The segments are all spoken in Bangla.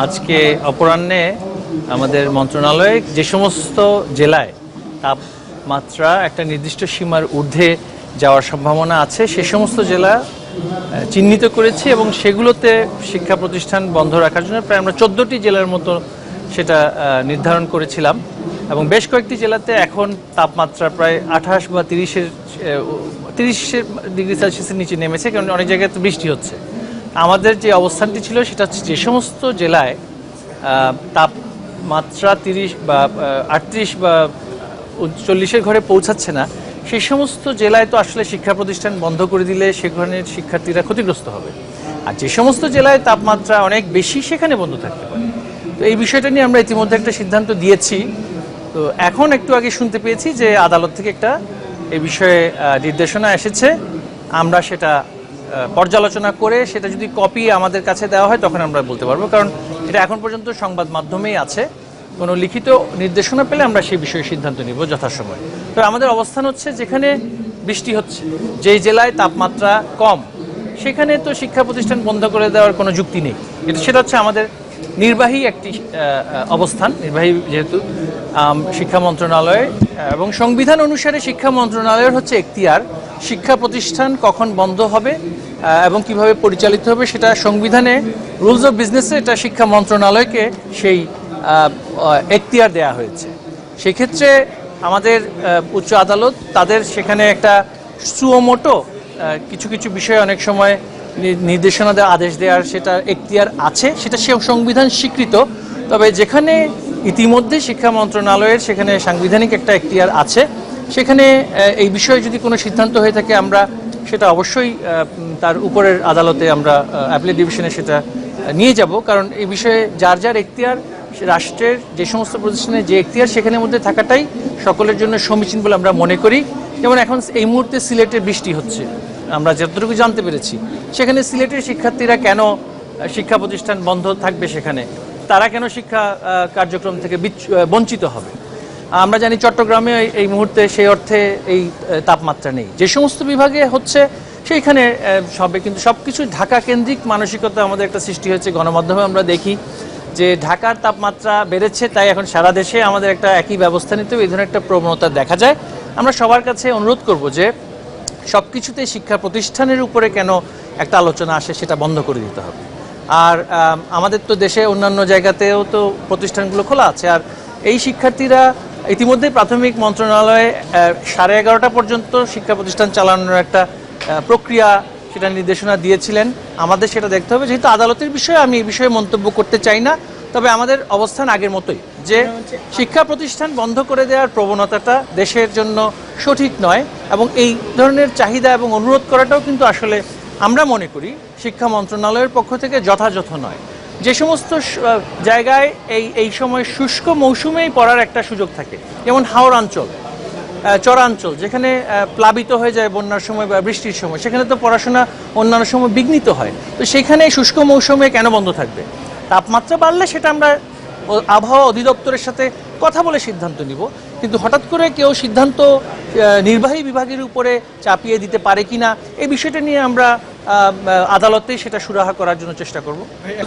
আজকে অপরাহ্নে আমাদের মন্ত্রণালয়ে যে সমস্ত জেলায় তাপমাত্রা একটা নির্দিষ্ট সীমার ঊর্ধ্বে যাওয়ার সম্ভাবনা আছে সে সমস্ত জেলা চিহ্নিত করেছি এবং সেগুলোতে শিক্ষা প্রতিষ্ঠান বন্ধ রাখার জন্য প্রায় আমরা 14টি জেলার মতো সেটা নির্ধারণ করেছিলাম এবং বেশ কয়েকটি জেলাতে এখন তাপমাত্রা প্রায় 28 বা 30 ডিগ্রি সেলসিয়াসের নিচে নেমেছে, কারণ অনেক জায়গায় তো বৃষ্টি হচ্ছে। আমাদের যে অবস্থানটি ছিল সেটা হচ্ছে যে সমস্ত জেলায় তাপমাত্রা 30 বা 38 বা 40-এর ঘরে পৌঁছাচ্ছে না, সেই সমস্ত জেলায় তো আসলে শিক্ষা প্রতিষ্ঠান বন্ধ করে দিলে সেখানে শিক্ষার্থীরা ক্ষতিগ্রস্ত হবে। আর যে সমস্ত জেলায় তাপমাত্রা অনেক বেশি সেখানে বন্ধ থাকতে পারে। তো এই বিষয়টা নিয়ে আমরা ইতিমধ্যে একটা সিদ্ধান্ত দিয়েছি। তো এখন একটু আগে শুনতে পেয়েছি যে আদালত থেকে একটা এই বিষয়ে নির্দেশনা এসেছে। আমরা সেটা পর্যালোচনা করে সেটা যদি কপি আমাদের কাছে দেওয়া হয় তখন আমরা বলতে পারবো, কারণ এটা এখন পর্যন্ত সংবাদ মাধ্যমেই আছে। কোনো লিখিত নির্দেশনা পেলে আমরা সেই বিষয়ে সিদ্ধান্ত নিব যথাসময়। তো আমাদের অবস্থান হচ্ছে যেখানে বৃষ্টি হচ্ছে, যেই জেলায় তাপমাত্রা কম, সেখানে তো শিক্ষা প্রতিষ্ঠান বন্ধ করে দেওয়ার কোনো যুক্তি নেই। সেটা হচ্ছে আমাদের নির্বাহী একটি অবস্থান। নির্বাহী যেহেতু শিক্ষা মন্ত্রণালয় এবং সংবিধান অনুসারে শিক্ষা মন্ত্রণালয়ের হচ্ছে এখতিয়ার শিক্ষা প্রতিষ্ঠান কখন বন্ধ হবে এবং কিভাবে পরিচালিত হবে সেটা সংবিধানে রুলস অফ বিজনেসে এটা শিক্ষা মন্ত্রণালয়কে সেই এখতিয়ার দেওয়া হয়েছে। সেক্ষেত্রে আমাদের উচ্চ আদালত তাদের সেখানে একটা সুমোটো কিছু কিছু বিষয়ে অনেক সময় নির্দেশনা দেওয়া, আদেশ দেওয়ার সেটা এখতিয়ার আছে, সেটা সংবিধান স্বীকৃত। তবে যেখানে ইতিমধ্যে শিক্ষা মন্ত্রণালয়ের সেখানে সাংবিধানিক একটা এখতিয়ার আছে, সেখানে এই বিষয়ে যদি কোনো সিদ্ধান্ত হয়ে থাকে আমরা সেটা অবশ্যই তার উপরের আদালতে আমরা অ্যাপিলেট ডিভিশনে সেটা নিয়ে যাব, কারণ এই বিষয়ে যার যার এখতিয়ার রাষ্ট্রের যে সমস্ত প্রতিষ্ঠানের যে এখতিয়ার সেখানের মধ্যে থাকাটাই সকলের জন্য সমীচীন বলে আমরা মনে করি। যেমন এখন এই মুহূর্তে সিলেটে বৃষ্টি হচ্ছে, আমরা যতটুকু জানতে পেরেছি সেখানে সিলেটের শিক্ষার্থীরা কেন শিক্ষা প্রতিষ্ঠান বন্ধ থাকবে, সেখানে তারা কেন শিক্ষা কার্যক্রম থেকে বঞ্চিত হবে। আমরা জানি চট্টগ্রামে এই মুহূর্তে সেই অর্থে এই তাপমাত্রা নেই, যে সমস্ত বিভাগে হচ্ছে সেইখানে সবে, কিন্তু সব কিছু ঢাকা কেন্দ্রিক মানসিকতা আমাদের একটা সৃষ্টি হয়েছে। গণমাধ্যমে আমরা দেখি যে ঢাকার তাপমাত্রা বেড়েছে, তাই এখন সারা দেশে আমাদের একটা একই ব্যবস্থা নিতে হবে, এই ধরনের একটা প্রবণতা দেখা যায়। আমরা সবার কাছে অনুরোধ করব যে সব কিছুতে শিক্ষা প্রতিষ্ঠানের উপরে কেন একটা আলোচনা আসে সেটা বন্ধ করে দিতে হবে। আর আমাদের তো দেশে অন্যান্য জায়গাতেও তো প্রতিষ্ঠানগুলো খোলা আছে, আর এই শিক্ষার্থীরা ইতিমধ্যে প্রাথমিক মন্ত্রণালয়ে 11:30 পর্যন্ত শিক্ষা প্রতিষ্ঠান চালানোর একটা প্রক্রিয়া সেটা নির্দেশনা দিয়েছিলেন। আমাদের সেটা দেখতে হবে, যেহেতু আদালতের বিষয়ে আমি এই বিষয়ে মন্তব্য করতে চাই না। তবে আমাদের অবস্থান আগের মতোই, যে শিক্ষা প্রতিষ্ঠান বন্ধ করে দেওয়ার প্রবণতাটা দেশের জন্য সঠিক নয়, এবং এই ধরনের চাহিদা এবং অনুরোধ করাটাও কিন্তু আসলে আমরা মনে করি শিক্ষা মন্ত্রণালয়ের পক্ষ থেকে যথাযথ নয়। যে সমস্ত জায়গায় এই সময় শুষ্ক মৌসুমেই পড়ার একটা সুযোগ থাকে, যেমন হাওর অঞ্চল, চরাঞ্চল, যেখানে প্লাবিত হয়ে যায় বন্যার সময় বা বৃষ্টির সময়, সেখানে তো পড়াশোনা অন্যান্য সময় বিঘ্নিত হয়। তো সেখানে শুষ্ক মৌসুমে কেন বন্ধ থাকবে? তাপমাত্রা বাড়লে সেটা আমরা আবহাওয়া অধিদপ্তরের সাথে কথা বলে সিদ্ধান্ত নিব, কিন্তু হঠাৎ করে কেউ সিদ্ধান্ত নির্বাহী বিভাগের উপরে চাপিয়ে দিতে পারে কিনা এই বিষয়টা নিয়ে আমরা আদালতে সেটা সুরাহা করার জন্য চেষ্টা করব।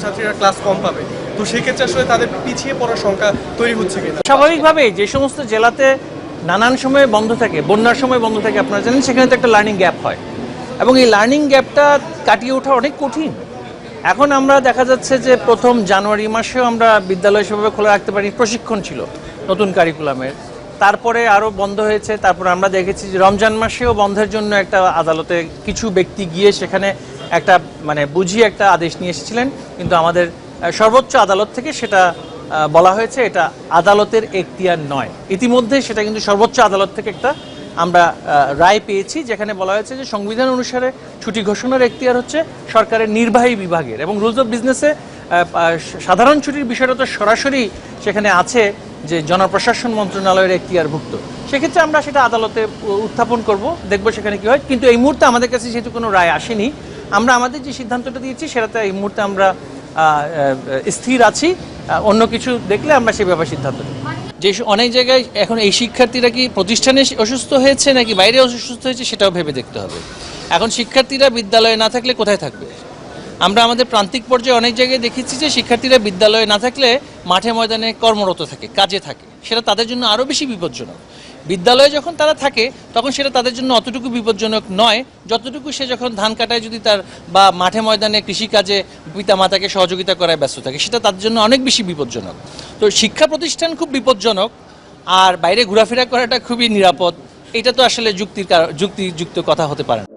ছাত্রীরা ক্লাস কম পাবে, তো সেই ক্ষেত্রে আসলে তাদের পিছিয়ে পড়ার সংখ্যা তৈরি হচ্ছে কিনা? স্বাভাবিকভাবে যে সমস্ত জেলাতে নানান সময়ে বন্ধ থাকে, বন্যার সময় বন্ধ থাকে, আপনারা জানেন সেখানে তো একটা লার্নিং গ্যাপ হয়, এবং এই লার্নিং গ্যাপটা কাটিয়ে ওঠা অনেক কঠিন। এখন আমরা দেখা যাচ্ছে যে প্রথম জানুয়ারি মাসেও আমরা বিদ্যালয় সেভাবে খোলা রাখতে পারি, প্রশিক্ষণ ছিল নতুন কারিকুলামের, তারপরে আরও বন্ধ হয়েছে। তারপরে আমরা দেখেছি যে রমজান মাসেও বন্ধের জন্য একটা আদালতে কিছু ব্যক্তি গিয়ে সেখানে একটা বুঝিয়ে একটা আদেশ নিয়ে এসেছিলেন, কিন্তু আমাদের সর্বোচ্চ আদালত থেকে সেটা বলা হয়েছে এটা আদালতের এখতিয়ার নয়। ইতিমধ্যে সেটা কিন্তু সর্বোচ্চ আদালত থেকে একটা আমরা রায় পেয়েছি, যেখানে বলা হয়েছে যে সংবিধান অনুসারে ছুটি ঘোষণার এখতিয়ার হচ্ছে সরকারের নির্বাহী বিভাগের, এবং রুলস অফ বিজনেসে সাধারণ ছুটির বিষয়টা তো সরাসরি সেখানে আছে যে জনপ্রশাসন মন্ত্রণালয়ের এখতিয়ারভুক্ত। সেক্ষেত্রে আমরা সেটা আদালতে উত্থাপন করব, দেখব সেখানে কী হয়। কিন্তু এই মুহূর্তে আমাদের কাছে যেহেতু কোনো রায় আসেনি, আমরা আমাদের যে সিদ্ধান্তটা দিয়েছি সেটাতে এই মুহূর্তে আমরা স্থির আছি। অন্য কিছু দেখলে আমরা সেই ব্যাপারে সিদ্ধান্ত নেব। যে অনেক জায়গায় এখন এই শিক্ষার্থীরা কি প্রতিষ্ঠানে অসুস্থ হয়েছে নাকি বাইরে অসুস্থ হয়েছে সেটাও ভেবে দেখতে হবে। এখন শিক্ষার্থীরা বিদ্যালয়ে না থাকলে কোথায় থাকবে? আমরা আমাদের প্রান্তিক পর্যায়ে অনেক জায়গায় দেখেছি যে শিক্ষার্থীরা বিদ্যালয়ে না থাকলে মাঠে ময়দানে কর্মরত থাকে, কাজে থাকে, সেটা তাদের জন্য আরও বেশি বিপজ্জনক। বিদ্যালয়ে যখন তারা থাকে তখন সেটা তাদের জন্য অতটুকু বিপজ্জনক নয় যতটুকু সে যখন ধান কাটায় যদি তার বা মাঠে ময়দানে কৃষিকাজে পিতা মাতাকে সহযোগিতা করায় ব্যস্ত থাকে, সেটা তাদের জন্য অনেক বেশি বিপজ্জনক। তো শিক্ষা প্রতিষ্ঠান খুব বিপজ্জনক, আর বাইরে ঘোরাফেরা করাটা খুবই নিরাপদ, এটা তো আসলে যুক্তিযুক্ত কথা হতে পারে না।